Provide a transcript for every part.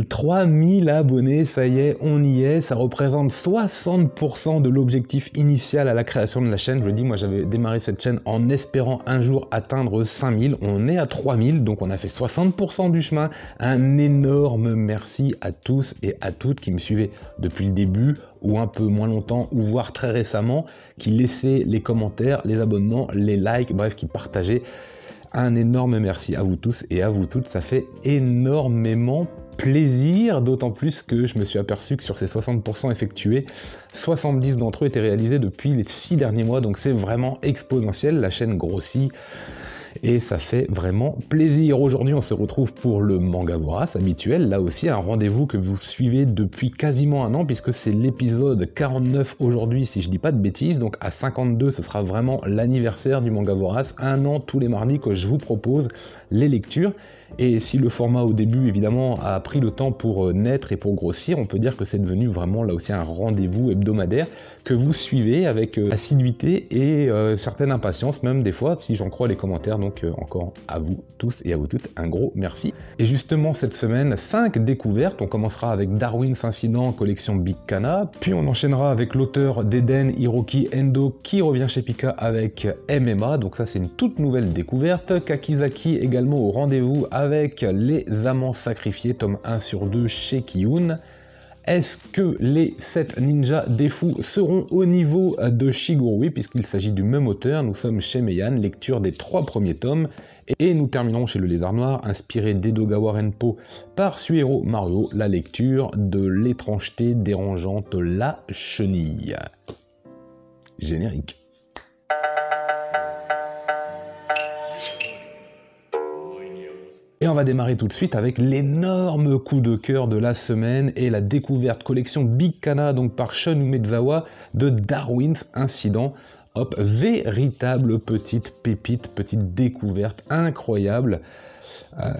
3000 abonnés, ça y est, on y est, ça représente 60% de l'objectif initial à la création de la chaîne. Je le dis, moi j'avais démarré cette chaîne en espérant un jour atteindre 5000, on est à 3000, donc on a fait 60% du chemin. Un énorme merci à tous et à toutes qui me suivaient depuis le début, ou un peu moins longtemps, ou voire très récemment, qui laissaient les commentaires, les abonnements, les likes, bref, qui partageaient. Un énorme merci à vous tous et à vous toutes, ça fait énormément plaisir, d'autant plus que je me suis aperçu que sur ces 60% effectués, 70 d'entre eux étaient réalisés depuis les 6 derniers mois, donc c'est vraiment exponentiel, la chaîne grossit. Et ça fait vraiment plaisir. Aujourd'hui, on se retrouve pour le Mangavoras habituel. Là aussi, un rendez-vous que vous suivez depuis quasiment un an, puisque c'est l'épisode 49 aujourd'hui, si je dis pas de bêtises. Donc à 52, ce sera vraiment l'anniversaire du Mangavoras. Un an tous les mardis que je vous propose les lectures. Et si le format au début, évidemment, a pris le temps pour naître et pour grossir, on peut dire que c'est devenu vraiment là aussi un rendez-vous hebdomadaire que vous suivez avec assiduité et certaine impatience, même des fois, si j'en crois les commentaires. Donc encore à vous tous et à vous toutes, un gros merci. Et justement, cette semaine, 5 découvertes. On commencera avec Darwin's Incident, collection Big Kana, puis on enchaînera avec l'auteur d'Eden, Hiroki Endo, qui revient chez Pika avec MMA. Donc ça, c'est une toute nouvelle découverte. Kakizaki également au rendez-vous avec Les Amants Sacrifiés, tome 1 sur 2 chez Kiyun. Est-ce que les 7 ninjas des fous seront au niveau de Shiguro? Oui, puisqu'il s'agit du même auteur. Nous sommes chez Meian, lecture des 3 premiers tomes. Et nous terminerons chez le Lézard Noir, inspiré d'Edogawa Renpo par Suehiro Maruo, la lecture de L'étrangeté dérangeante la chenille. Générique. Et on va démarrer tout de suite avec l'énorme coup de cœur de la semaine et la découverte collection Big Kana, donc par Shun Umezawa, de Darwin's Incident. Hop, véritable petite pépite, petite découverte incroyable.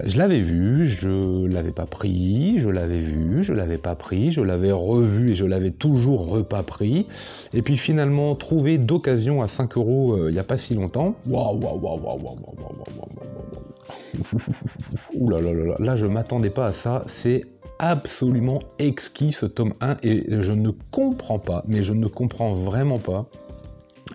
Je l'avais vu, je l'avais pas pris, je l'avais vu, je l'avais pas pris, je l'avais revu et je l'avais toujours pas pris. Et puis finalement, trouvé d'occasion à 5 € il n'y a pas si longtemps. Waouh, waouh, waouh, waouh, waouh, ouh là là là là, là je m'attendais pas à ça, c'est absolument exquis ce tome 1 et je ne comprends pas, mais je ne comprends vraiment pas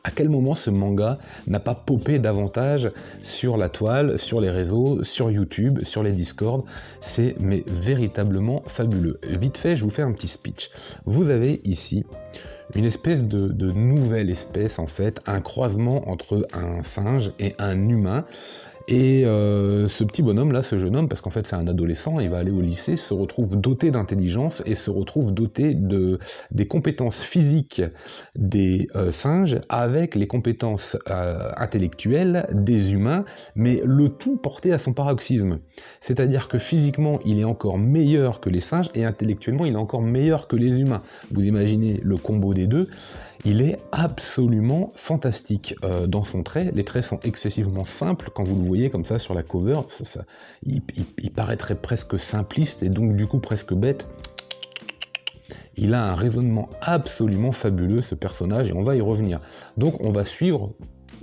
à quel moment ce manga n'a pas popé davantage sur la toile, sur les réseaux, sur YouTube, sur les Discord. C'est mais véritablement fabuleux. Vite fait, je vous fais un petit speech. Vous avez ici une espèce de nouvelle espèce en fait, un croisement entre un singe et un humain. Et ce petit bonhomme là, ce jeune homme, parce qu'en fait c'est un adolescent, il va aller au lycée, se retrouve doté d'intelligence et se retrouve doté des compétences physiques des singes avec les compétences intellectuelles des humains, mais le tout porté à son paroxysme. C'est-à-dire que physiquement il est encore meilleur que les singes et intellectuellement il est encore meilleur que les humains. Vous imaginez le combo des deux. Il est absolument fantastique dans son trait. Les traits sont excessivement simples. Quand vous le voyez comme ça sur la cover, il paraîtrait presque simpliste et donc du coup presque bête. Il a un raisonnement absolument fabuleux ce personnage et on va y revenir. Donc on va suivre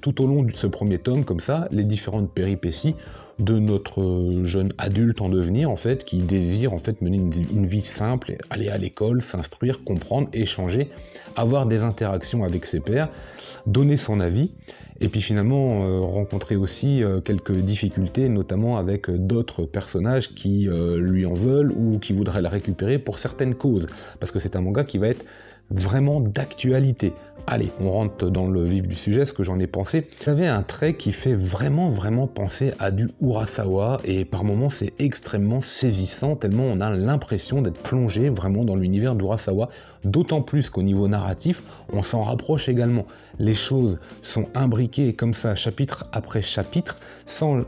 tout au long de ce premier tome comme ça les différentes péripéties de notre jeune adulte en devenir en fait, qui désire en fait mener une vie simple, aller à l'école, s'instruire, comprendre, échanger, avoir des interactions avec ses pairs, donner son avis, et puis finalement rencontrer aussi quelques difficultés, notamment avec d'autres personnages qui lui en veulent ou qui voudraient la récupérer pour certaines causes, parce que c'est un manga qui va être vraiment d'actualité. Allez, on rentre dans le vif du sujet, ce que j'en ai pensé. J'avais un trait qui fait vraiment penser à du Urasawa, et par moments c'est extrêmement saisissant, tellement on a l'impression d'être plongé vraiment dans l'univers d'Urasawa, d'autant plus qu'au niveau narratif, on s'en rapproche également. Les choses sont imbriquées comme ça, chapitre après chapitre, sans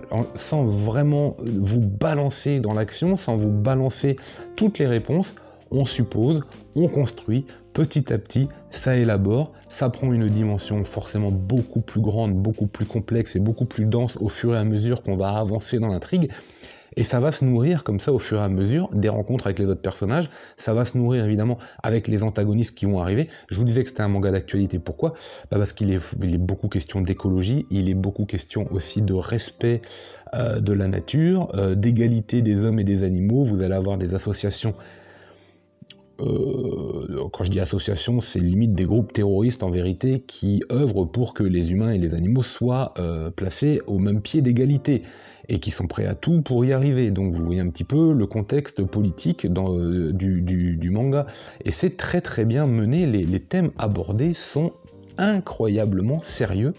vraiment vous balancer dans l'action, sans vous balancer toutes les réponses. On suppose, on construit, petit à petit, ça élabore, ça prend une dimension forcément beaucoup plus grande, beaucoup plus complexe et beaucoup plus dense au fur et à mesure qu'on va avancer dans l'intrigue. Et ça va se nourrir comme ça au fur et à mesure des rencontres avec les autres personnages, ça va se nourrir évidemment avec les antagonistes qui vont arriver. Je vous disais que c'était un manga d'actualité, pourquoi? Parce qu'il est beaucoup question d'écologie, il est beaucoup question aussi de respect de la nature, d'égalité des hommes et des animaux. Vous allez avoir des associations, quand je dis association, c'est limite des groupes terroristes en vérité qui œuvrent pour que les humains et les animaux soient placés au même pied d'égalité et qui sont prêts à tout pour y arriver. Donc vous voyez un petit peu le contexte politique du manga. Et c'est très très bien mené, les thèmes abordés sont incroyablement sérieux.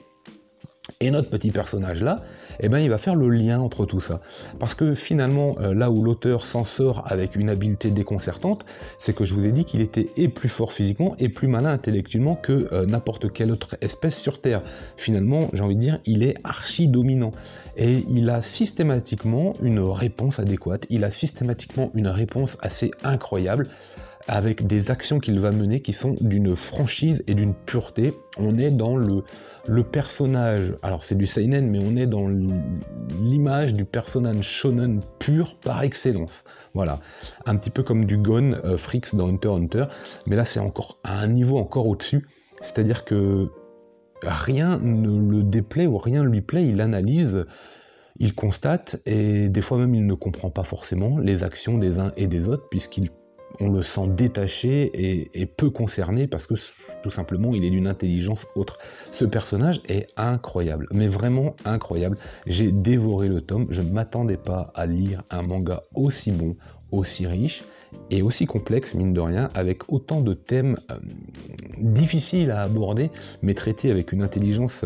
Et notre petit personnage là, eh ben, il va faire le lien entre tout ça. Parce que finalement, là où l'auteur s'en sort avec une habileté déconcertante, c'est que je vous ai dit qu'il était et plus fort physiquement et plus malin intellectuellement que n'importe quelle autre espèce sur Terre. Finalement, j'ai envie de dire, il est archi dominant. Et il a systématiquement une réponse adéquate, il a systématiquement une réponse assez incroyable, avec des actions qu'il va mener qui sont d'une franchise et d'une pureté. On est dans le personnage, alors c'est du seinen, mais on est dans l'image du personnage shonen pur par excellence. Voilà, un petit peu comme du Gon Freaks dans Hunter x Hunter, mais là c'est encore à un niveau encore au-dessus, c'est-à-dire que rien ne le déplaît ou rien ne lui plaît, il analyse, il constate, et des fois même il ne comprend pas forcément les actions des uns et des autres, on le sent détaché et peu concerné parce que tout simplement il est d'une intelligence autre. Ce personnage est incroyable, mais vraiment incroyable. J'ai dévoré le tome, je ne m'attendais pas à lire un manga aussi bon, aussi riche et aussi complexe, mine de rien, avec autant de thèmes difficiles à aborder, mais traités avec une intelligence...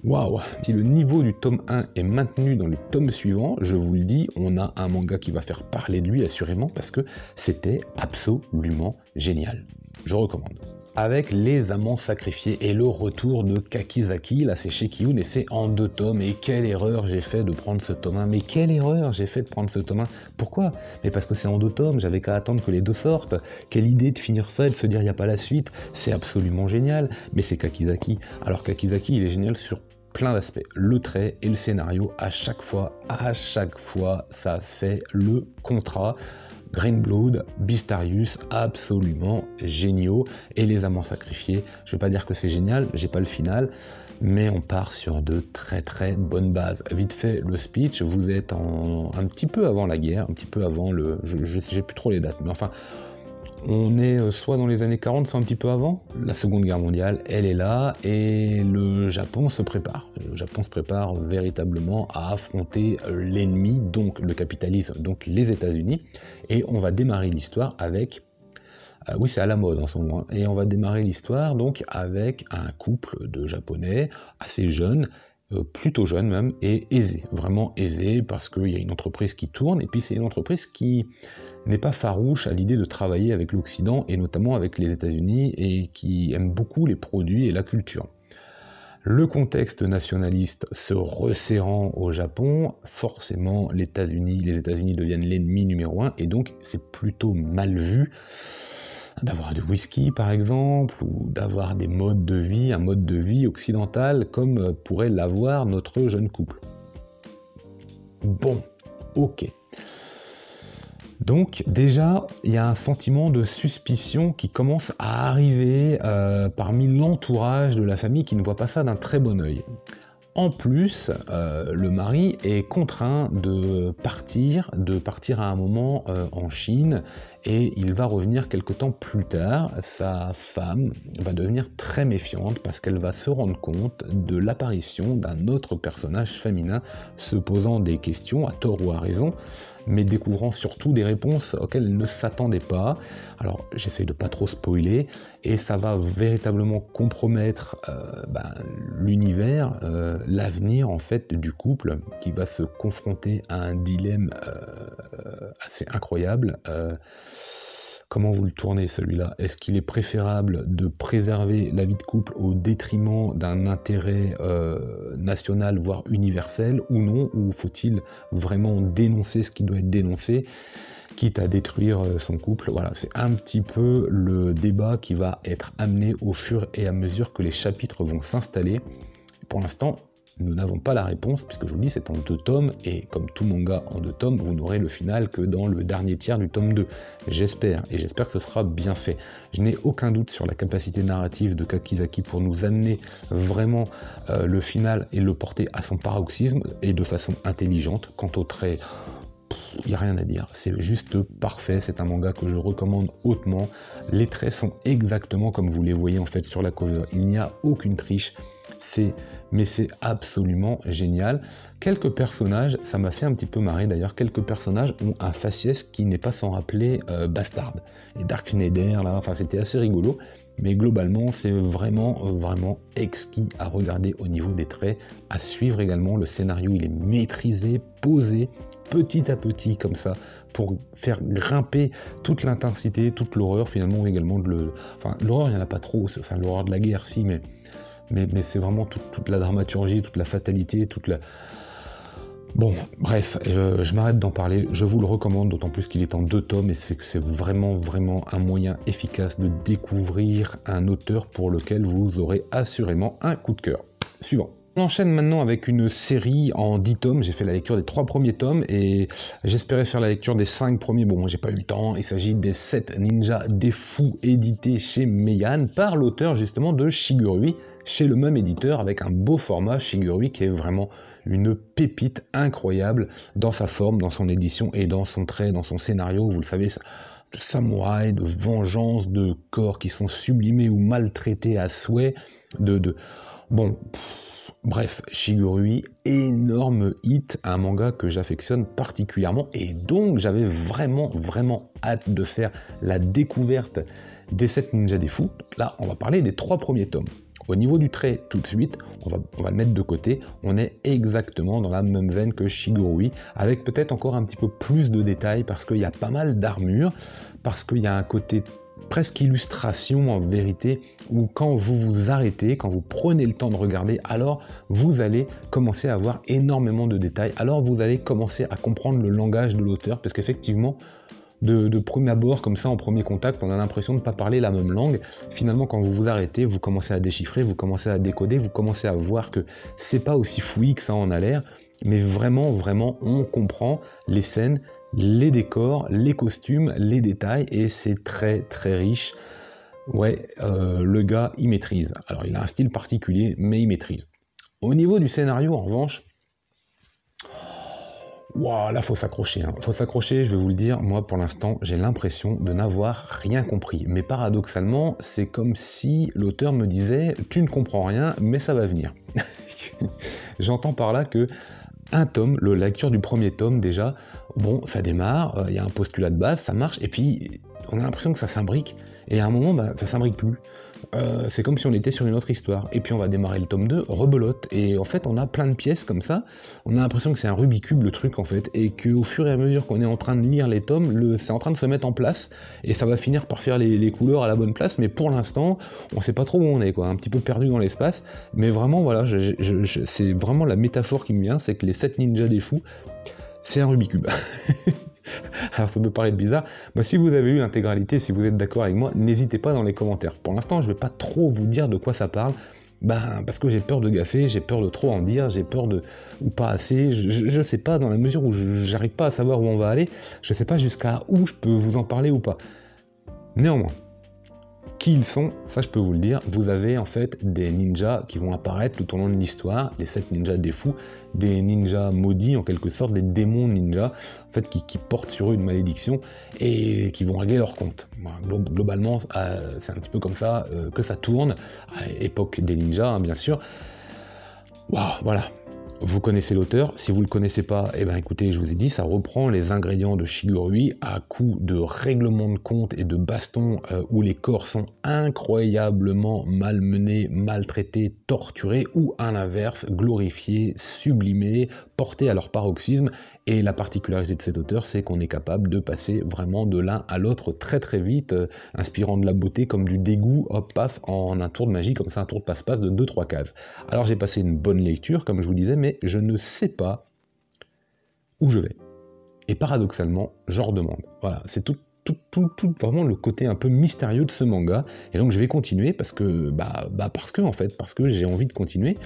Waouh! Si le niveau du tome 1 est maintenu dans les tomes suivants, je vous le dis, on a un manga qui va faire parler de lui assurément parce que c'était absolument génial. Je recommande. Avec Les Amants Sacrifiés et le retour de Kakizaki, là c'est chez Kiyun et c'est en 2 tomes. Et quelle erreur j'ai fait de prendre ce tome 1, mais quelle erreur j'ai fait de prendre ce tome 1. Pourquoi? Mais parce que c'est en 2 tomes, j'avais qu'à attendre que les 2 sortent. Quelle idée de finir ça et de se dire il n'y a pas la suite, c'est absolument génial, mais c'est Kakizaki. Alors Kakizaki il est génial sur plein d'aspects, le trait et le scénario, à chaque fois, ça fait le contrat. Green Blood, Beastarius, absolument géniaux, et Les Amants Sacrifiés, je ne vais pas dire que c'est génial, j'ai pas le final, mais on part sur de très très bonnes bases. Vite fait, le speech, vous êtes un petit peu avant la guerre, un petit peu avant j'ai plus trop les dates, mais enfin, on est soit dans les années 40, soit un petit peu avant. La Seconde Guerre mondiale, elle est là, et le Japon se prépare. Le Japon se prépare véritablement à affronter l'ennemi, donc le capitalisme, donc les États-Unis. Et on va démarrer l'histoire avec... oui, c'est à la mode en ce moment. Et on va démarrer l'histoire donc avec un couple de Japonais assez jeunes, plutôt jeune même, et aisé, vraiment aisé, parce qu'il y a une entreprise qui tourne, et puis c'est une entreprise qui n'est pas farouche à l'idée de travailler avec l'Occident, et notamment avec les États-Unis, et qui aime beaucoup les produits et la culture. Le contexte nationaliste se resserrant au Japon, forcément les États-Unis deviennent l'ennemi numéro 1, et donc c'est plutôt mal vu d'avoir du whisky par exemple, ou d'avoir un mode de vie occidental comme pourrait l'avoir notre jeune couple. Bon, ok. Donc déjà, il y a un sentiment de suspicion qui commence à arriver parmi l'entourage de la famille qui ne voit pas ça d'un très bon œil. En plus, le mari est contraint de partir à un moment en Chine, et il va revenir quelque temps plus tard. Sa femme va devenir très méfiante parce qu'elle va se rendre compte de l'apparition d'un autre personnage féminin se posant des questions, à tort ou à raison, mais découvrant surtout des réponses auxquelles elle ne s'attendait pas. Alors j'essaye de pas trop spoiler, et ça va véritablement compromettre l'univers, l'avenir en fait du couple, qui va se confronter à un dilemme assez incroyable. Comment vous le tournez celui-là? Est-ce qu'il est préférable de préserver la vie de couple au détriment d'un intérêt national, voire universel, ou non? Ou faut-il vraiment dénoncer ce qui doit être dénoncé, quitte à détruire son couple? Voilà, c'est un petit peu le débat qui va être amené au fur et à mesure que les chapitres vont s'installer. Pour l'instant, nous n'avons pas la réponse, puisque je vous le dis, c'est en 2 tomes, et comme tout manga en 2 tomes, vous n'aurez le final que dans le dernier tiers du tome 2. J'espère, et j'espère que ce sera bien fait. Je n'ai aucun doute sur la capacité narrative de Kakizaki pour nous amener vraiment le final et le porter à son paroxysme, et de façon intelligente. Quant aux traits, il n'y a rien à dire, c'est juste parfait, c'est un manga que je recommande hautement. Les traits sont exactement comme vous les voyez en fait sur la cover, il n'y a aucune triche, mais c'est absolument génial. Quelques personnages, ça m'a fait un petit peu marrer d'ailleurs, quelques personnages ont un faciès qui n'est pas sans rappeler Bastard. Et Dark Schneider, là, enfin c'était assez rigolo, mais globalement c'est vraiment exquis à regarder au niveau des traits, à suivre également. Le scénario il est maîtrisé, posé, petit à petit comme ça, pour faire grimper toute l'intensité, toute l'horreur finalement également. Enfin l'horreur il n'y en a pas trop, enfin l'horreur de la guerre si, mais c'est vraiment toute la dramaturgie, toute la fatalité, toute la... Bon, bref, je m'arrête d'en parler, je vous le recommande, d'autant plus qu'il est en 2 tomes, et c'est vraiment un moyen efficace de découvrir un auteur pour lequel vous aurez assurément un coup de cœur. Suivant. On enchaîne maintenant avec une série en 10 tomes, j'ai fait la lecture des 3 premiers tomes, et j'espérais faire la lecture des 5 premiers, bon j'ai pas eu le temps. Il s'agit des 7 ninjas des fous, édités chez Meian, par l'auteur justement de Shigurui, chez le même éditeur, avec un beau format. Shigurui qui est vraiment une pépite incroyable dans sa forme, dans son édition et dans son trait, dans son scénario, vous le savez, de samouraï, de vengeance, de corps qui sont sublimés ou maltraités à souhait, bon... Bref, Shigurui, énorme hit, un manga que j'affectionne particulièrement, et donc j'avais vraiment hâte de faire la découverte des 7 ninjas des fous. Là, on va parler des 3 premiers tomes. Au niveau du trait, tout de suite, on va le mettre de côté, on est exactement dans la même veine que Shigurui, avec peut-être encore un petit peu plus de détails, parce qu'il y a pas mal d'armures, parce qu'il y a un côté presque illustration en vérité, où quand vous vous arrêtez, quand vous prenez le temps de regarder, alors vous allez commencer à avoir énormément de détails, alors vous allez commencer à comprendre le langage de l'auteur, parce qu'effectivement, de premier abord, comme ça, en premier contact, on a l'impression de ne pas parler la même langue. Finalement, quand vous vous arrêtez, vous commencez à déchiffrer, vous commencez à décoder, vous commencez à voir que c'est pas aussi fouillis que ça en a l'air, mais vraiment, on comprend les scènes, les décors, les costumes, les détails, et c'est très riche. Ouais, le gars, il maîtrise. Alors, il a un style particulier, mais il maîtrise. Au niveau du scénario, en revanche, wow, là, faut s'accrocher. Hein. Faut s'accrocher, je vais vous le dire. Moi, pour l'instant, j'ai l'impression de n'avoir rien compris. Mais paradoxalement, c'est comme si l'auteur me disait « Tu ne comprends rien, mais ça va venir. » J'entends par là que un tome, la lecture du premier tome déjà, bon, ça démarre, il y a un postulat de base, ça marche, et puis on a l'impression que ça s'imbrique, et à un moment, ça s'imbrique plus. C'est comme si on était sur une autre histoire, et puis on va démarrer le tome 2, rebelote, et en fait on a plein de pièces comme ça, on a l'impression que c'est un Rubik's Cube le truc en fait, et qu'au fur et à mesure qu'on est en train de lire les tomes, c'est en train de se mettre en place, et ça va finir par faire les couleurs à la bonne place, mais pour l'instant, on sait pas trop où on est, quoi, un petit peu perdu dans l'espace, mais vraiment voilà, c'est vraiment la métaphore qui me vient, c'est que les 7 ninjas des fous, c'est un Rubik's Cube. Alors ça peut paraître bizarre, mais si vous avez eu l'intégralité, si vous êtes d'accord avec moi, n'hésitez pas dans les commentaires. Pour l'instant, je ne vais pas trop vous dire de quoi ça parle, parce que j'ai peur de gaffer, j'ai peur de trop en dire, j'ai peur de... ou pas assez, je sais pas, dans la mesure où j'arrive pas à savoir où on va aller, je sais pas jusqu'à où je peux vous en parler ou pas. Néanmoins, qui ils sont, ça je peux vous le dire, vous avez en fait des ninjas qui vont apparaître tout au long de l'histoire, les 7 ninjas des fous, des ninjas maudits en quelque sorte, des démons ninjas, en fait qui portent sur eux une malédiction et qui vont régler leur compte. Globalement, c'est un petit peu comme ça que ça tourne, à l'époque des ninjas hein, bien sûr. Wow, voilà. Vous connaissez l'auteur, si vous ne le connaissez pas, eh ben écoutez, je vous ai dit, ça reprend les ingrédients de Shigurui à coup de règlement de compte et de baston où les corps sont incroyablement malmenés, maltraités, torturés, ou à l'inverse, glorifiés, sublimés, portés à leur paroxysme. Et la particularité de cet auteur, c'est qu'on est capable de passer vraiment de l'un à l'autre très vite, inspirant de la beauté comme du dégoût, hop paf, en un tour de magie, comme ça, un tour de passe-passe de 2-3 cases. Alors j'ai passé une bonne lecture, comme je vous disais, mais je ne sais pas où je vais. Et paradoxalement, j'en redemande. Voilà, c'est tout vraiment le côté un peu mystérieux de ce manga. Et donc je vais continuer parce que, parce que j'ai envie de continuer.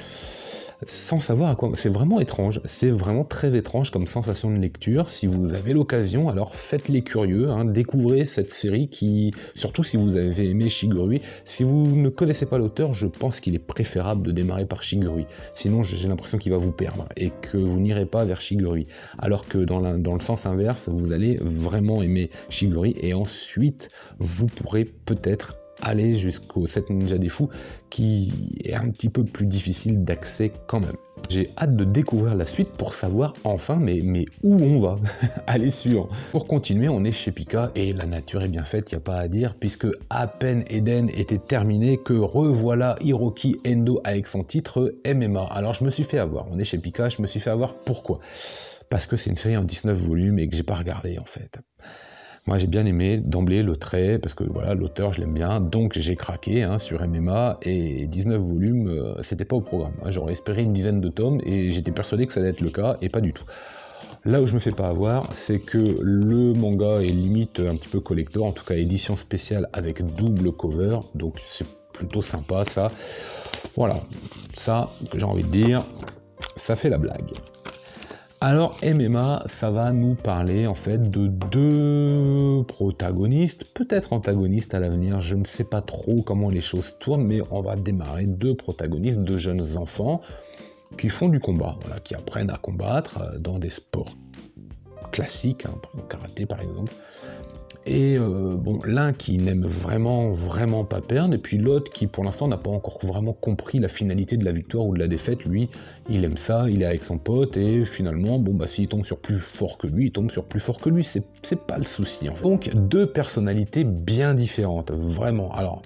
sans savoir à quoi... C'est vraiment étrange, c'est vraiment très étrange comme sensation de lecture. Si vous avez l'occasion, alors faites-les curieux, hein, découvrez cette série qui... Surtout si vous avez aimé Shigurui. Si vous ne connaissez pas l'auteur, je pense qu'il est préférable de démarrer par Shigurui. Sinon, j'ai l'impression qu'il va vous perdre et que vous n'irez pas vers Shigurui. Alors que dans le sens inverse, vous allez vraiment aimer Shigurui et ensuite, vous pourrez peut-être aller jusqu'au 7 Ninjas des Fous, qui est un petit peu plus difficile d'accès quand même. J'ai hâte de découvrir la suite pour savoir enfin mais où on va. Allez, suivant. Pour continuer, on est chez Pika et la nature est bien faite, il n'y a pas à dire, puisque à peine Eden était terminé que revoilà Hiroki Endo avec son titre MMA. Alors je me suis fait avoir, on est chez Pika, je me suis fait avoir, pourquoi? Parce que c'est une série en 19 volumes et que j'ai pas regardé en fait. Moi j'ai bien aimé d'emblée le trait, parce que voilà, l'auteur je l'aime bien, donc j'ai craqué hein, sur MMA, et 19 volumes, c'était pas au programme. J'aurais espéré une dizaine de tomes, et j'étais persuadé que ça allait être le cas, et pas du tout. Là où je me fais pas avoir, c'est que le manga est limite un petit peu collector, en tout cas édition spéciale avec double cover, donc c'est plutôt sympa ça. Voilà, ça, j'ai envie de dire, ça fait la blague. Alors MMA, ça va nous parler en fait de deux protagonistes, peut-être antagonistes à l'avenir, je ne sais pas trop comment les choses tournent, mais on va démarrer deux protagonistes, deux jeunes enfants qui font du combat, voilà, qui apprennent à combattre dans des sports classiques, hein, le karaté par exemple. Et bon, l'un qui n'aime vraiment pas perdre, et puis l'autre qui pour l'instant n'a pas encore vraiment compris la finalité de la victoire ou de la défaite. Lui, il aime ça, il est avec son pote, et finalement, bon bah s'il tombe sur plus fort que lui, il tombe sur plus fort que lui, c'est pas le souci en fait. Donc deux personnalités bien différentes, vraiment. Alors,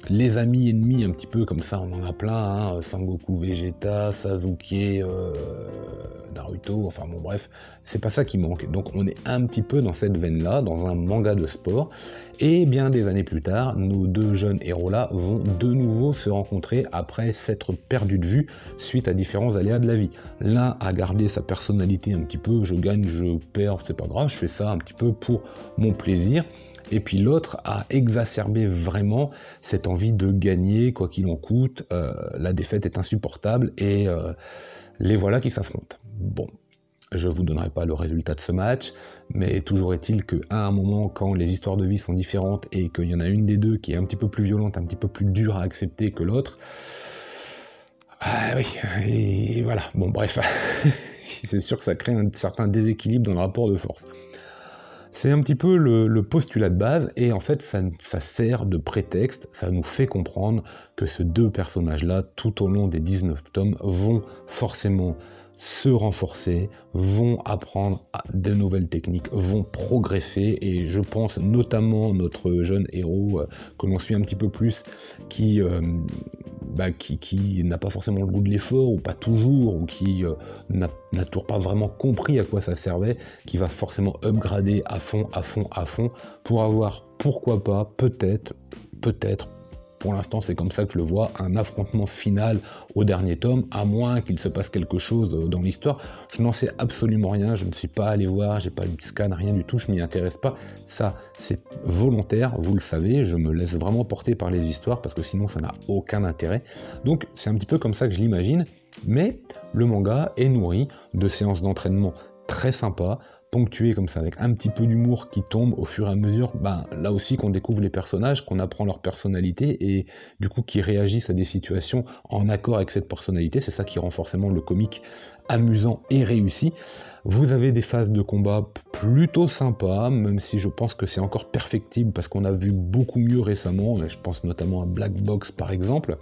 les amis ennemis un petit peu comme ça, on en a plein, hein, Sangoku, Vegeta, Sasuke, Naruto, enfin bon bref, c'est pas ça qui manque. Donc on est un petit peu dans cette veine-là, dans un manga de sport, et bien des années plus tard, nos deux jeunes héros-là vont de nouveau se rencontrer après s'être perdus de vue suite à différents aléas de la vie. L'un a gardé sa personnalité un petit peu, je gagne, je perds, c'est pas grave, je fais ça un petit peu pour mon plaisir. Et puis l'autre a exacerbé vraiment cette envie de gagner, quoi qu'il en coûte. La défaite est insupportable et les voilà qui s'affrontent. Bon, je ne vous donnerai pas le résultat de ce match, mais toujours est-il qu'à un moment, quand les histoires de vie sont différentes et qu'il y en a une des deux qui est un petit peu plus violente, un petit peu plus dure à accepter que l'autre, ah oui, et voilà, bon bref, c'est sûr que ça crée un certain déséquilibre dans le rapport de force. C'est un petit peu le postulat de base, et en fait ça sert de prétexte, ça nous fait comprendre que ces deux personnages-là, tout au long des 19 tomes, vont forcément se renforcer, vont apprendre de nouvelles techniques, vont progresser, et je pense notamment notre jeune héros que l'on suit un petit peu plus, qui n'a pas forcément le goût de l'effort, ou pas toujours, ou qui n'a toujours pas vraiment compris à quoi ça servait, qui va forcément upgrader à fond, pour avoir, pourquoi pas, peut-être, pour l'instant c'est comme ça que je le vois, un affrontement final au dernier tome, à moins qu'il se passe quelque chose dans l'histoire. Je n'en sais absolument rien, je ne suis pas allé voir, j'ai pas lu de scan, rien du tout, je m'y intéresse pas. Ça, c'est volontaire, vous le savez, je me laisse vraiment porter par les histoires, parce que sinon ça n'a aucun intérêt. Donc c'est un petit peu comme ça que je l'imagine, mais le manga est nourri de séances d'entraînement très sympas, ponctué comme ça, avec un petit peu d'humour qui tombe au fur et à mesure, là aussi qu'on découvre les personnages, qu'on apprend leur personnalité, et du coup qui réagissent à des situations en accord avec cette personnalité. C'est ça qui rend forcément le comique amusant et réussi. Vous avez des phases de combat plutôt sympas, même si je pense que c'est encore perfectible, parce qu'on a vu beaucoup mieux récemment, je pense notamment à Black Box par exemple.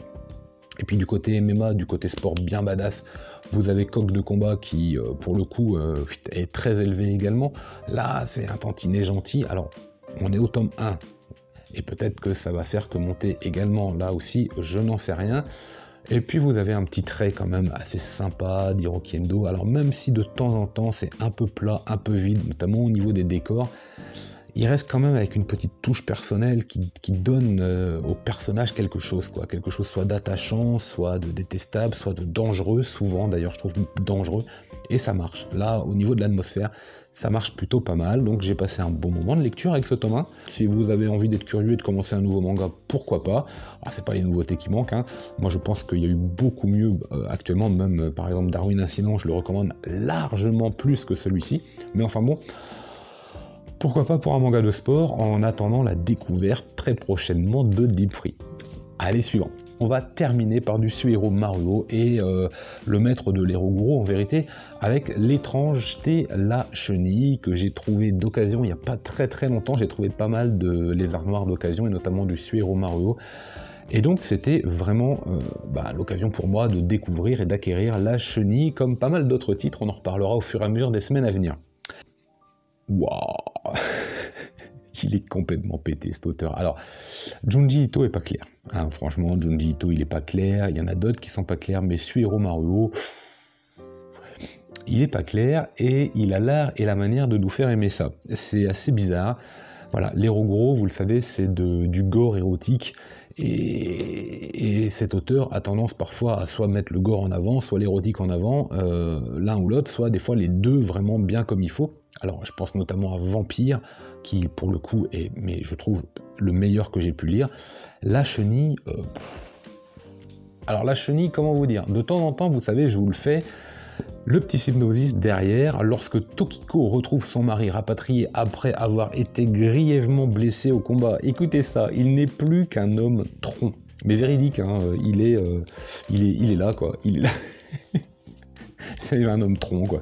Et puis du côté MMA, du côté sport bien badass, vous avez Coq de combat qui, pour le coup, est très élevé également. Là, c'est un tantinet gentil. Alors, on est au tome 1, et peut-être que ça va faire que monter également, là aussi, je n'en sais rien. Et puis vous avez un petit trait quand même assez sympa d'Hiroki Endo. Alors même si de temps en temps, c'est un peu plat, un peu vide, notamment au niveau des décors, il reste quand même avec une petite touche personnelle qui donne au personnage quelque chose, quoi. Quelque chose soit d'attachant, soit de détestable, soit de dangereux, souvent d'ailleurs je trouve dangereux, et ça marche. Là, au niveau de l'atmosphère, ça marche plutôt pas mal, donc j'ai passé un bon moment de lecture avec ce tome 1. Si vous avez envie d'être curieux et de commencer un nouveau manga, pourquoi pas. Alors, c'est pas les nouveautés qui manquent, hein. Moi je pense qu'il y a eu beaucoup mieux actuellement, même par exemple Darwin Incident, je le recommande largement plus que celui-ci, mais enfin bon, pourquoi pas pour un manga de sport, en attendant la découverte très prochainement de Deep Free. Allez, suivant. On va terminer par du Suehiro Maruo et le maître de l'Eroguro en vérité, avec l'étrangeté La Chenille, que j'ai trouvé d'occasion il n'y a pas très longtemps. J'ai trouvé pas mal de lézards noirs d'occasion, et notamment du Suehiro Maruo. Et donc c'était vraiment l'occasion pour moi de découvrir et d'acquérir La Chenille, comme pas mal d'autres titres. On en reparlera au fur et à mesure des semaines à venir. Waouh. Il est complètement pété cet auteur. Alors, Junji Ito est pas clair. Hein, franchement, Junji Ito il est pas clair. Il y en a d'autres qui sont pas clairs, mais Suehiro Maruo, il est pas clair et il a l'art et la manière de nous faire aimer ça. C'est assez bizarre. Voilà, l'Eroguro, vous le savez, c'est du gore érotique. Et cet auteur a tendance parfois à soit mettre le gore en avant, soit l'érotique en avant, l'un ou l'autre, soit des fois les deux vraiment bien comme il faut. Alors je pense notamment à Vampire, qui pour le coup est, mais je trouve, le meilleur que j'ai pu lire. La Chenille, alors La Chenille, comment vous dire, de temps en temps, vous savez, je vous le fais, le petit Hypnosis derrière, lorsque Tokiko retrouve son mari rapatrié après avoir été grièvement blessé au combat. Écoutez ça, il n'est plus qu'un homme tronc. Mais véridique, hein, il est là, quoi. Il est là. C'est un homme tronc, quoi.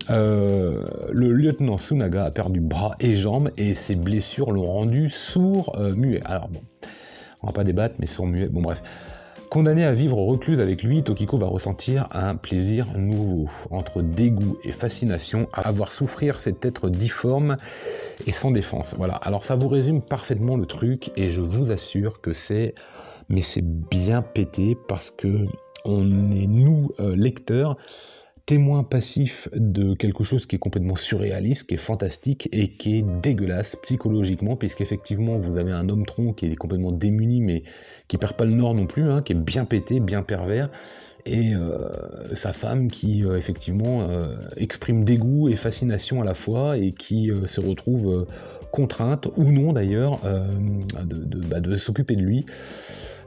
Le lieutenant Tsunaga a perdu bras et jambes et ses blessures l'ont rendu sourd, muet. Alors bon, on va pas débattre, mais sourd, muet, bon bref. Condamné à vivre recluse avec lui, Tokiko va ressentir un plaisir nouveau, entre dégoût et fascination, à voir souffrir cet être difforme et sans défense. Voilà, alors ça vous résume parfaitement le truc, et je vous assure que c'est bien pété, parce que on est, nous, lecteurs, témoin passif de quelque chose qui est complètement surréaliste, qui est fantastique et qui est dégueulasse psychologiquement, puisqu'effectivement vous avez un homme tronc qui est complètement démuni, mais qui perd pas le nord non plus, hein, qui est bien pété, bien pervers, et sa femme qui effectivement exprime dégoût et fascination à la fois, et qui se retrouve contrainte, ou non d'ailleurs, de s'occuper de lui.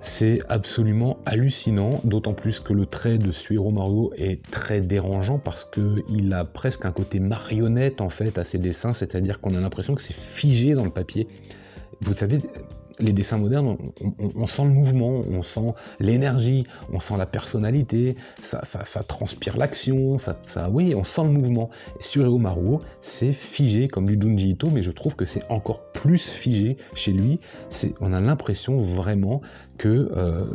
C'est absolument hallucinant, d'autant plus que le trait de Suehiro Maruo est très dérangeant, parce qu'il a presque un côté marionnette en fait à ses dessins, c'est-à-dire qu'on a l'impression que c'est figé dans le papier. Vous savez, les dessins modernes, on sent le mouvement, on sent l'énergie, on sent la personnalité, ça transpire l'action, oui, on sent le mouvement. Et Suehiro Maruo, c'est figé comme du Junji Ito, mais je trouve que c'est encore plus figé chez lui. On a l'impression vraiment que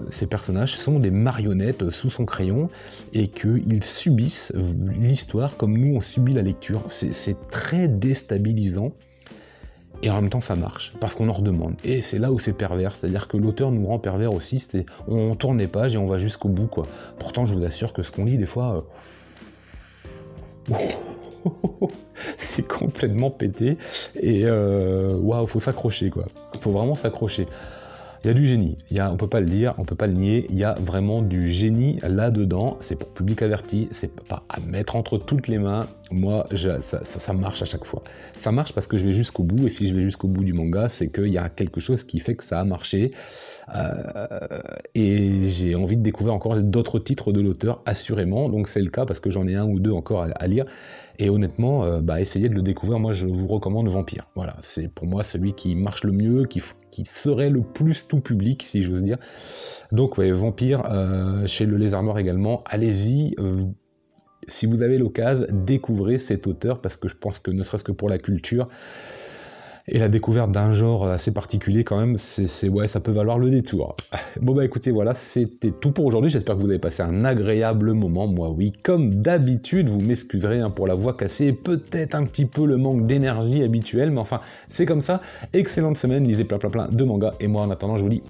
ces personnages sont des marionnettes sous son crayon, et qu'ils subissent l'histoire comme nous on subit la lecture. C'est très déstabilisant. Et en même temps ça marche, parce qu'on en redemande. Et c'est là où c'est pervers, c'est-à-dire que l'auteur nous rend pervers aussi, on tourne les pages et on va jusqu'au bout, quoi. Pourtant je vous assure que ce qu'on lit des fois, c'est complètement pété, et waouh, faut s'accrocher, quoi. Faut vraiment s'accrocher. Il y a du génie, on peut pas le dire, on peut pas le nier, il y a vraiment du génie là-dedans, c'est pour public averti, c'est pas à mettre entre toutes les mains. Moi, ça marche à chaque fois. Ça marche parce que je vais jusqu'au bout, et si je vais jusqu'au bout du manga, c'est qu'il y a quelque chose qui fait que ça a marché, et j'ai envie de découvrir encore d'autres titres de l'auteur, assurément, donc c'est le cas, parce que j'en ai un ou deux encore à lire, et honnêtement, essayez de le découvrir. Moi je vous recommande Vampire, voilà, c'est pour moi celui qui marche le mieux, qui serait le plus tout public, si j'ose dire. Donc ouais, Vampire, chez le Lézard Noir également, allez-y, si vous avez l'occasion, découvrez cet auteur, parce que je pense que ne serait-ce que pour la culture, et la découverte d'un genre assez particulier quand même, ouais, ça peut valoir le détour. Bon écoutez, voilà, c'était tout pour aujourd'hui, j'espère que vous avez passé un agréable moment, moi oui, comme d'habitude, vous m'excuserez pour la voix cassée, peut-être un petit peu le manque d'énergie habituel, mais enfin, c'est comme ça. Excellente semaine, lisez plein de mangas, et moi en attendant, je vous dis...